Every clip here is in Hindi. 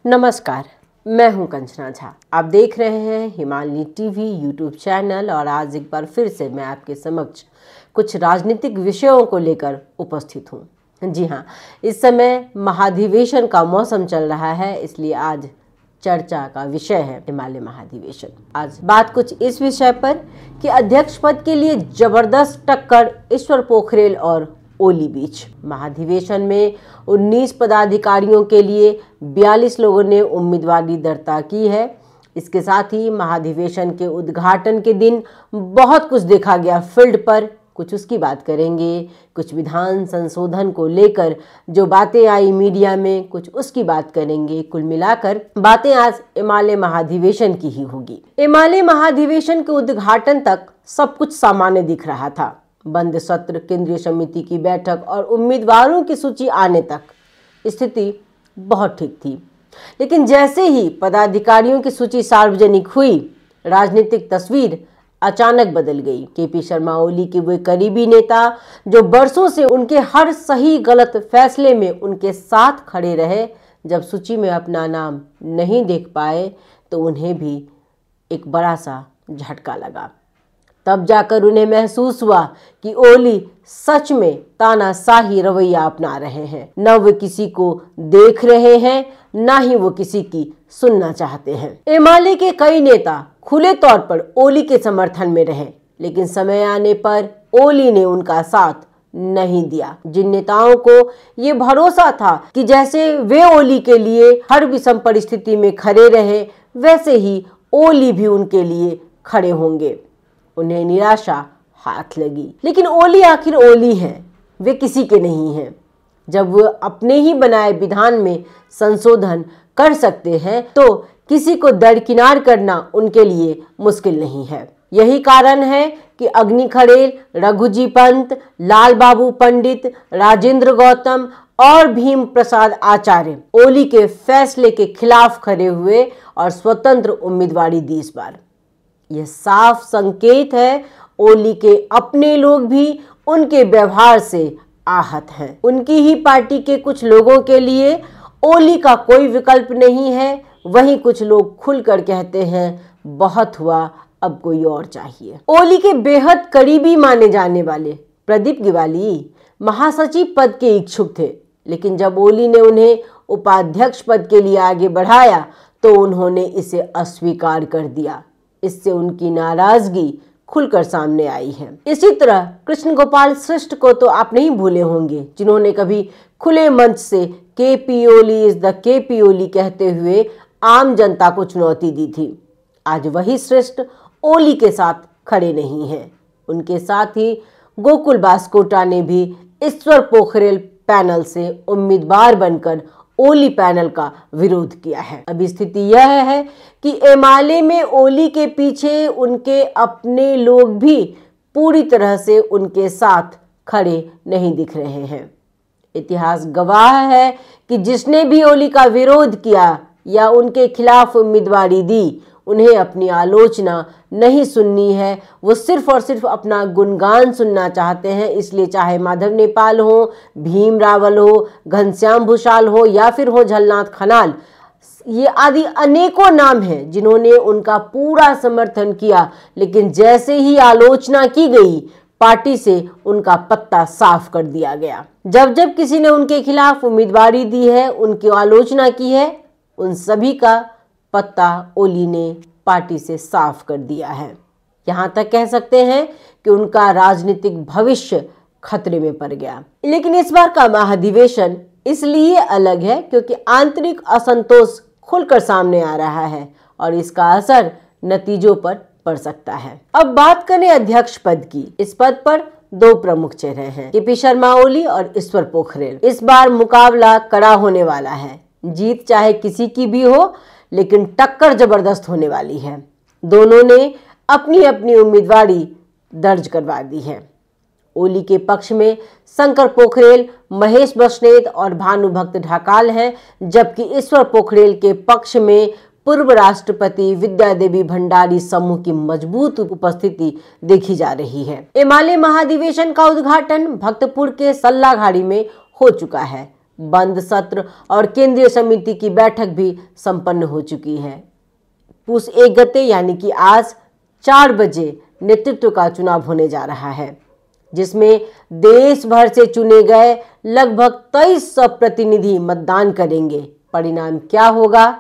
नमस्कार, मैं हूं कंचना झा। आप देख रहे हैं हिमालय टीवी यूट्यूब चैनल और आज एक बार फिर से मैं आपके समक्ष कुछ राजनीतिक विषयों को लेकर उपस्थित हूं। जी हां, इस समय महाधिवेशन का मौसम चल रहा है, इसलिए आज चर्चा का विषय है हिमालय महाधिवेशन। आज बात कुछ इस विषय पर कि अध्यक्ष पद के लिए जबरदस्त टक्कर ईश्वर पोखरेल और ओली बीच। महाधिवेशन में 19 पदाधिकारियों के लिए 42 लोगों ने उम्मीदवारी दर्ता की है। इसके साथ ही महाधिवेशन के उद्घाटन के दिन बहुत कुछ देखा गया फील्ड पर, कुछ उसकी बात करेंगे। कुछ विधान संशोधन को लेकर जो बातें आई मीडिया में, कुछ उसकी बात करेंगे। कुल मिलाकर बातें आज हिमालय महाधिवेशन की ही होगी। हिमालय महाधिवेशन के उद्घाटन तक सब कुछ सामान्य दिख रहा था। बंद सत्र, केंद्रीय समिति की बैठक और उम्मीदवारों की सूची आने तक स्थिति बहुत ठीक थी। लेकिन जैसे ही पदाधिकारियों की सूची सार्वजनिक हुई, राजनीतिक तस्वीर अचानक बदल गई। केपी शर्मा ओली के वे करीबी नेता जो बरसों से उनके हर सही गलत फैसले में उनके साथ खड़े रहे, जब सूची में अपना नाम नहीं देख पाए तो उन्हें भी एक बड़ा सा झटका लगा। तब जाकर उन्हें महसूस हुआ कि ओली सच में तानाशाही रवैया अपना रहे हैं। न वो किसी को देख रहे हैं, न ही वो किसी की सुनना चाहते हैं। हिमालय के कई नेता खुले तौर पर ओली के समर्थन में रहे, लेकिन समय आने पर ओली ने उनका साथ नहीं दिया। जिन नेताओं को ये भरोसा था कि जैसे वे ओली के लिए हर विषम परिस्थिति में खड़े रहे, वैसे ही ओली भी उनके लिए खड़े होंगे, उन्हें निराशा हाथ लगी। लेकिन ओली आखिर ओली हैं, वे किसी के नहीं हैं। जब वो अपने ही बनाए विधान में संशोधन कर सकते हैं तो किसी को दरकिनार करना उनके लिए मुश्किल नहीं है। यही कारण है कि अग्नि खड़ेल, रघुजी पंत, लाल बाबू पंडित, राजेंद्र गौतम और भीम प्रसाद आचार्य ओली के फैसले के खिलाफ खड़े हुए और स्वतंत्र उम्मीदवारी दी इस बार। यह साफ संकेत है ओली के अपने लोग भी उनके व्यवहार से आहत हैं। उनकी ही पार्टी के कुछ लोगों के लिए ओली का कोई विकल्प नहीं है। वहीं कुछ लोग खुलकर कहते हैं बहुत हुआ, अब कोई और चाहिए। ओली के बेहद करीबी माने जाने वाले प्रदीप ग्यावाली महासचिव पद के इच्छुक थे, लेकिन जब ओली ने उन्हें उपाध्यक्ष पद के लिए आगे बढ़ाया तो उन्होंने इसे अस्वीकार कर दिया। इससे उनकी नाराजगी खुलकर सामने आई है। इसी तरह कृष्ण गोपाल श्रेष्ठ को तो आप नहीं भूले होंगे, जिन्होंने कभी खुले मंच से केपी ओली इज द केपी ओली कहते हुए आम जनता को चुनौती दी थी। आज वही श्रेष्ठ ओली के साथ खड़े नहीं हैं। उनके साथ ही गोकुल बास्कोटा ने भी ईश्वर पोखरेल पैनल से उम्मीदवार बनकर ओली पैनल का विरोध किया है। अब स्थिति यह है कि हिमालय में ओली के पीछे उनके अपने लोग भी पूरी तरह से उनके साथ खड़े नहीं दिख रहे हैं। इतिहास गवाह है कि जिसने भी ओली का विरोध किया या उनके खिलाफ उम्मीदवारी दी, उन्हें अपनी आलोचना नहीं सुननी है। वो सिर्फ और सिर्फ अपना गुणगान सुनना चाहते हैं। इसलिए चाहे माधव नेपाल हो, भीम रावल हो, घनश्याम भूषाल हो या फिर हो झलनाथ खनाल, ये आदि अनेकों नाम हैं जिन्होंने उनका पूरा समर्थन किया, लेकिन जैसे ही आलोचना की गई पार्टी से उनका पत्ता साफ कर दिया गया। जब जब किसी ने उनके खिलाफ उम्मीदवारी दी है, उनकी आलोचना की है, उन सभी का पत्ता ओली ने पार्टी से साफ कर दिया है। यहाँ तक कह सकते हैं कि उनका राजनीतिक भविष्य खतरे में पड़ गया। लेकिन इस बार का महाधिवेशन इसलिए अलग है क्योंकि आंतरिक असंतोष खुलकर सामने आ रहा है और इसका असर नतीजों पर पड़ सकता है। अब बात करें अध्यक्ष पद की। इस पद पर दो प्रमुख चेहरे हैं, केपी शर्मा ओली और ईश्वर पोखरेल। इस बार मुकाबला कड़ा होने वाला है। जीत चाहे किसी की भी हो, लेकिन टक्कर जबरदस्त होने वाली है। दोनों ने अपनी अपनी उम्मीदवारी दर्ज करवा दी है। ओली के पक्ष में शंकर पोखरेल, महेश बसनेत और भानुभक्त ढाकाल हैं, जबकि ईश्वर पोखरेल के पक्ष में पूर्व राष्ट्रपति विद्या देवी भंडारी समूह की मजबूत उपस्थिति देखी जा रही है। हिमालय महाधिवेशन का उद्घाटन भक्तपुर के सल्लाघाड़ी में हो चुका है। बंद सत्र और केंद्रीय समिति की बैठक भी संपन्न हो चुकी है। पूस 1 गते यानी कि आज 4 बजे नेतृत्व का चुनाव होने जा रहा है, जिसमें देश भर से चुने गए लगभग 2300 प्रतिनिधि मतदान करेंगे। परिणाम क्या होगा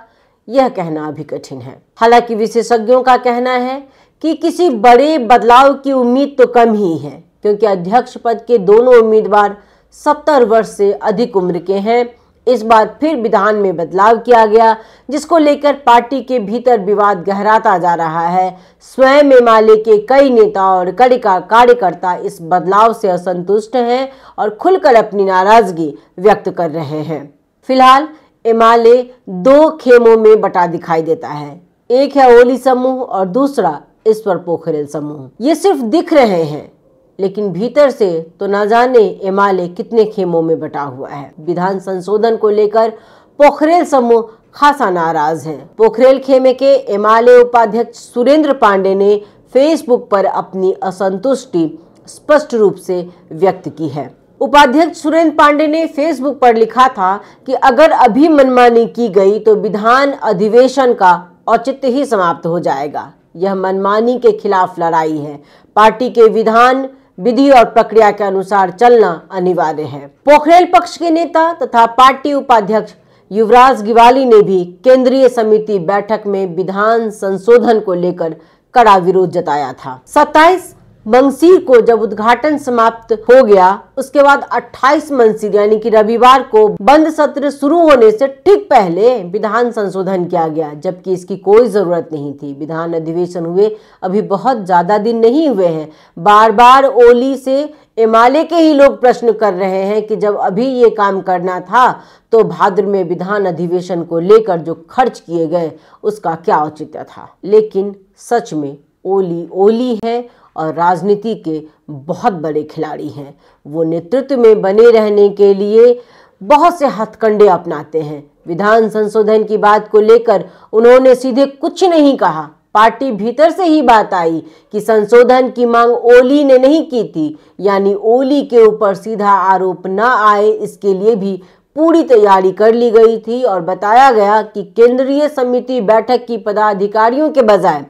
यह कहना अभी कठिन है। हालांकि विशेषज्ञों का कहना है कि किसी बड़े बदलाव की उम्मीद तो कम ही है, क्योंकि अध्यक्ष पद के दोनों उम्मीदवार 70 वर्ष से अधिक उम्र के हैं। इस बार फिर विधान में बदलाव किया गया, जिसको लेकर पार्टी के भीतर विवाद गहराता जा रहा है। स्वयं एमाले के कई नेता और कार्यकर्ता इस बदलाव से असंतुष्ट हैं और खुलकर अपनी नाराजगी व्यक्त कर रहे हैं। फिलहाल एमाले 2 खेमों में बटा दिखाई देता है। एक है ओली समूह और दूसरा ईश्वर पोखरेल समूह। ये सिर्फ दिख रहे हैं, लेकिन भीतर से तो ना जाने एमाले कितने खेमों में बटा हुआ है। विधान संशोधन को लेकर पोखरेल समूह खासा नाराज है। पोखरेल खेमे के एमाले उपाध्यक्ष सुरेंद्र पांडे ने फेसबुक पर अपनी असंतुष्टि स्पष्ट रूप से व्यक्त की है। उपाध्यक्ष सुरेंद्र पांडे ने फेसबुक पर लिखा था कि अगर अभी मनमानी की गई तो विधान अधिवेशन का औचित्य ही समाप्त हो जाएगा। यह मनमानी के खिलाफ लड़ाई है। पार्टी के विधान, विधि और प्रक्रिया के अनुसार चलना अनिवार्य है। पोखरेल पक्ष के नेता तथा पार्टी उपाध्यक्ष युवराज गिवाली ने भी केंद्रीय समिति बैठक में विधान संशोधन को लेकर कड़ा विरोध जताया था। 27 मंगसीर को जब उद्घाटन समाप्त हो गया, उसके बाद 28 मंगसीर यानी कि रविवार को बंद सत्र शुरू होने से ठीक पहले विधान संशोधन किया गया, जबकि इसकी कोई जरूरत नहीं थी। विधान अधिवेशन हुए अभी बहुत ज्यादा दिन नहीं हुए हैं। बार बार ओली से एमाले के ही लोग प्रश्न कर रहे हैं कि जब अभी ये काम करना था तो भाद्र में विधान अधिवेशन को लेकर जो खर्च किए गए उसका क्या औचित्य था। लेकिन सच में ओली ओली है और राजनीति के बहुत बड़े खिलाड़ी हैं। वो नेतृत्व में बने रहने के लिए बहुत से हथकंडे अपनाते हैं। विधान संशोधन की बात को लेकर उन्होंने सीधे कुछ नहीं कहा। पार्टी भीतर से ही बात आई कि संशोधन की मांग ओली ने नहीं की थी, यानी ओली के ऊपर सीधा आरोप न आए इसके लिए भी पूरी तैयारी कर ली गई थी और बताया गया कि केंद्रीय समिति बैठक की पदाधिकारियों के बजाय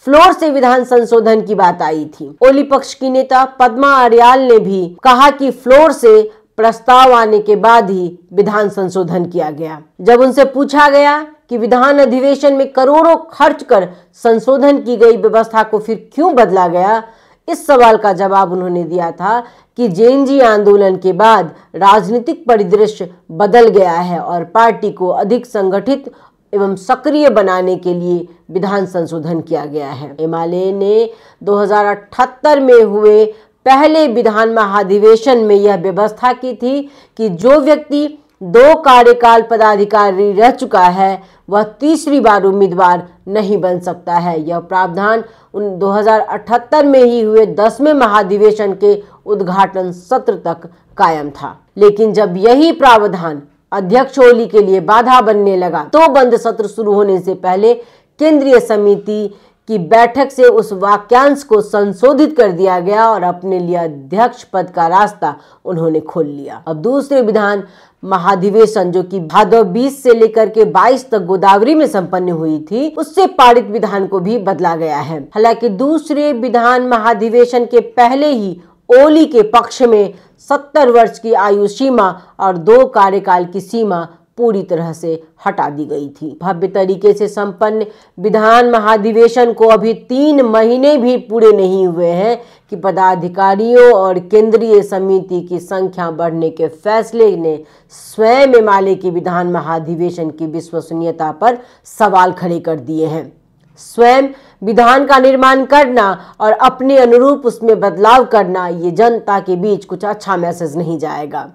फ्लोर से विधान संशोधन की बात आई थी। ओली पक्ष की नेता पद्मा आर्याल ने भी कहा कि फ्लोर से प्रस्ताव आने के बाद ही विधान संशोधन किया गया। जब उनसे पूछा गया कि विधान अधिवेशन में करोड़ों खर्च कर संशोधन की गई व्यवस्था को फिर क्यों बदला गया, इस सवाल का जवाब उन्होंने दिया था कि जेएनजी आंदोलन के बाद राजनीतिक परिदृश्य बदल गया है और पार्टी को अधिक संगठित एवं सक्रिय बनाने के लिए विधान संशोधन किया गया है। एमाले ने 2078 में हुए पहले विधान महाधिवेशन में यह व्यवस्था की थी कि जो व्यक्ति 2 कार्यकाल पदाधिकारी रह चुका है वह तीसरी बार उम्मीदवार नहीं बन सकता है। यह प्रावधान 2078 में ही हुए 10वें महाधिवेशन के उद्घाटन सत्र तक कायम था। लेकिन जब यही प्रावधान अध्यक्ष ओली के लिए बाधा बनने लगा तो बंद सत्र शुरू होने से पहले केंद्रीय समिति की बैठक से उस वाक्यांश को संशोधित कर दिया गया और अपने लिए अध्यक्ष पद का रास्ता उन्होंने खोल लिया। अब दूसरे विधान महाधिवेशन जो कि भादव 20 से लेकर के 22 तक गोदावरी में संपन्न हुई थी, उससे पारित विधान को भी बदला गया है। हालांकि दूसरे विधान महाधिवेशन के पहले ही ओली के पक्ष में 70 वर्ष की आयु सीमा और 2 कार्यकाल की सीमा पूरी तरह से हटा दी गई थी। भव्य तरीके से संपन्न विधान महाधिवेशन को अभी 3 महीने भी पूरे नहीं हुए हैं कि पदाधिकारियों और केंद्रीय समिति की संख्या बढ़ने के फैसले ने स्वयं एमाले के विधान महाधिवेशन की विश्वसनीयता पर सवाल खड़े कर दिए हैं। स्वयं विधान का निर्माण करना और अपने अनुरूप उसमें बदलाव करना, ये जनता के बीच कुछ अच्छा मैसेज नहीं जाएगा।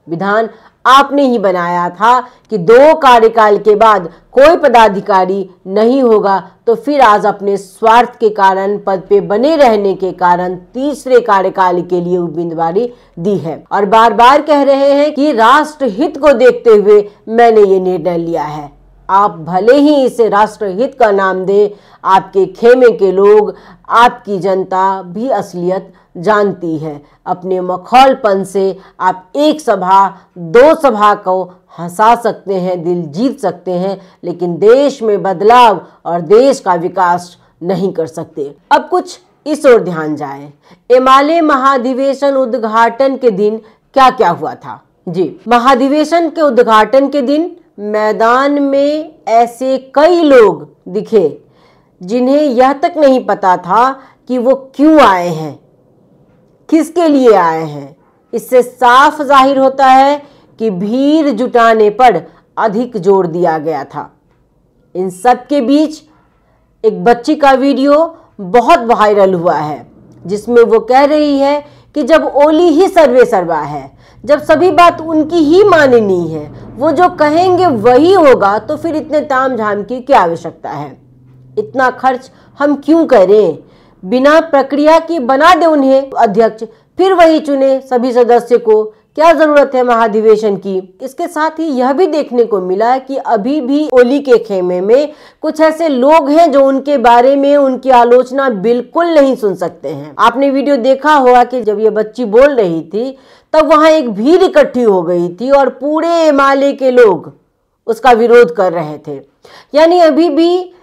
विधान आपने ही बनाया था कि 2 कार्यकाल के बाद कोई पदाधिकारी नहीं होगा, तो फिर आज अपने स्वार्थ के कारण पद पे बने रहने के कारण तीसरे कार्यकाल के लिए उम्मीदवारी दी है और बार बार कह रहे हैं कि राष्ट्र हित को देखते हुए मैंने ये निर्णय लिया है। आप भले ही इसे राष्ट्रहित का नाम दे, आपके खेमे के लोग, आपकी जनता भी असलियत जानती है। अपने मखौलपन से आप एक सभा, दो सभा को हंसा सकते हैं, दिल जीत सकते हैं, लेकिन देश में बदलाव और देश का विकास नहीं कर सकते। अब कुछ इस ओर ध्यान जाए। एमाले महाधिवेशन उद्घाटन के दिन क्या क्या हुआ था? जी, महाधिवेशन के उद्घाटन के दिन मैदान में ऐसे कई लोग दिखे जिन्हें यह तक नहीं पता था कि वो क्यों आए हैं, किसके लिए आए हैं। इससे साफ जाहिर होता है कि भीड़ जुटाने पर अधिक जोर दिया गया था। इन सब के बीच एक बच्ची का वीडियो बहुत वायरल हुआ है, जिसमें वो कह रही है कि जब ओली ही सर्वे सर्वा है, जब सभी बात उनकी ही माननी है, वो जो कहेंगे वही होगा, तो फिर इतने ताम झाम की क्या आवश्यकता है? इतना खर्च हम क्यों करें? बिना प्रक्रिया की बना दे उन्हें अध्यक्ष, फिर वही चुने सभी सदस्य को। क्या जरूरत है महाधिवेशन की? इसके साथ ही यह भी देखने को मिला कि अभी भी ओली के खेमे में कुछ ऐसे लोग हैं जो उनके बारे में उनकी आलोचना बिल्कुल नहीं सुन सकते हैं। आपने वीडियो देखा होगा कि जब ये बच्ची बोल रही थी तब वहां एक भीड़ इकट्ठी हो गई थी और पूरे एमाले के लोग उसका विरोध कर रहे थे। यानी अभी भी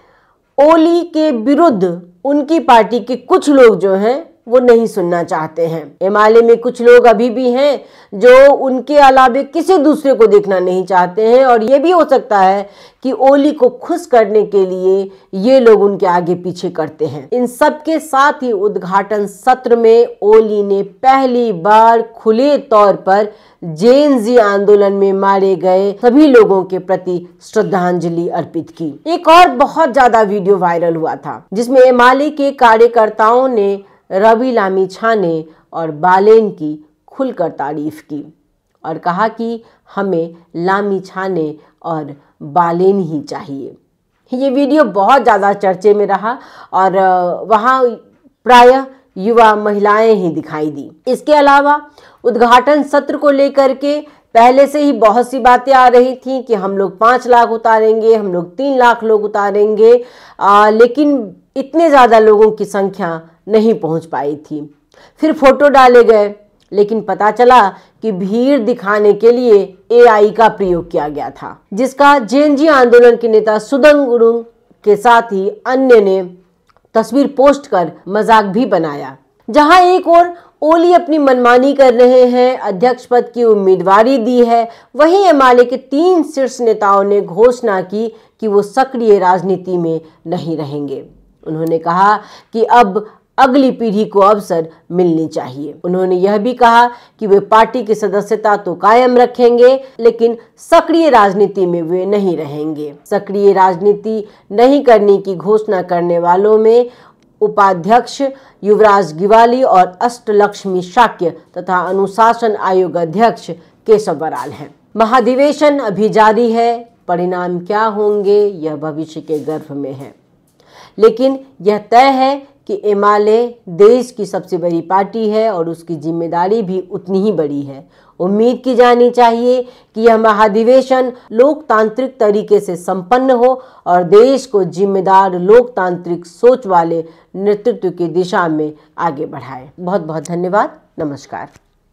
ओली के विरुद्ध उनकी पार्टी के कुछ लोग जो हैं वो नहीं सुनना चाहते हैं। एमाले में कुछ लोग अभी भी हैं जो उनके अलावे किसी दूसरे को देखना नहीं चाहते हैं, और ये भी हो सकता है कि ओली को खुश करने के लिए ये लोग उनके आगे पीछे करते हैं। इन सब के साथ ही उद्घाटन सत्र में ओली ने पहली बार खुले तौर पर जेन जी आंदोलन में मारे गए सभी लोगों के प्रति श्रद्धांजलि अर्पित की। एक और बहुत ज्यादा वीडियो वायरल हुआ था, जिसमें एमाले के कार्यकर्ताओं ने रवि लामिछाने और बालेन की खुलकर तारीफ की और कहा कि हमें लामिछाने और बालेन ही चाहिए। ये वीडियो बहुत ज़्यादा चर्चे में रहा और वहाँ प्रायः युवा महिलाएं ही दिखाई दी। इसके अलावा उद्घाटन सत्र को लेकर के पहले से ही बहुत सी बातें आ रही थी कि हम लोग 5 लाख उतारेंगे, हम लोग 3 लाख लोग उतारेंगे, लेकिन इतने ज़्यादा लोगों की संख्या नहीं पहुंच पाई थी। फिर फोटो डाले गए, लेकिन पता चला कि भीड़ दिखाने के लिए एआई का प्रयोग किया गया था, जिसका जेएनजी आंदोलन के नेता सुदंग गुरुंग के साथ ही अन्य ने तस्वीर पोस्ट कर मजाक भी बनाया। जहां एक ओर ओली अपनी मनमानी कर रहे हैं, अध्यक्ष पद की उम्मीदवारी दी है, वहीं एमाले के 3 शीर्ष नेताओं ने घोषणा की कि वो सक्रिय राजनीति में नहीं रहेंगे। उन्होंने कहा कि अब अगली पीढ़ी को अवसर मिलनी चाहिए। उन्होंने यह भी कहा कि वे पार्टी की सदस्यता तो कायम रखेंगे, लेकिन सक्रिय राजनीति में वे नहीं रहेंगे। सक्रिय राजनीति नहीं करने की घोषणा करने वालों में उपाध्यक्ष युवराज गिवाली और अष्टलक्ष्मी शाक्य तथा अनुशासन आयोग अध्यक्ष केशव बराल हैं। महाधिवेशन अभी जारी है, परिणाम क्या होंगे यह भविष्य के गर्भ में है, लेकिन यह तय है कि एमाले देश की सबसे बड़ी पार्टी है और उसकी जिम्मेदारी भी उतनी ही बड़ी है। उम्मीद की जानी चाहिए कि यह महाधिवेशन लोकतांत्रिक तरीके से संपन्न हो और देश को जिम्मेदार लोकतांत्रिक सोच वाले नेतृत्व की दिशा में आगे बढ़ाए। बहुत बहुत धन्यवाद। नमस्कार।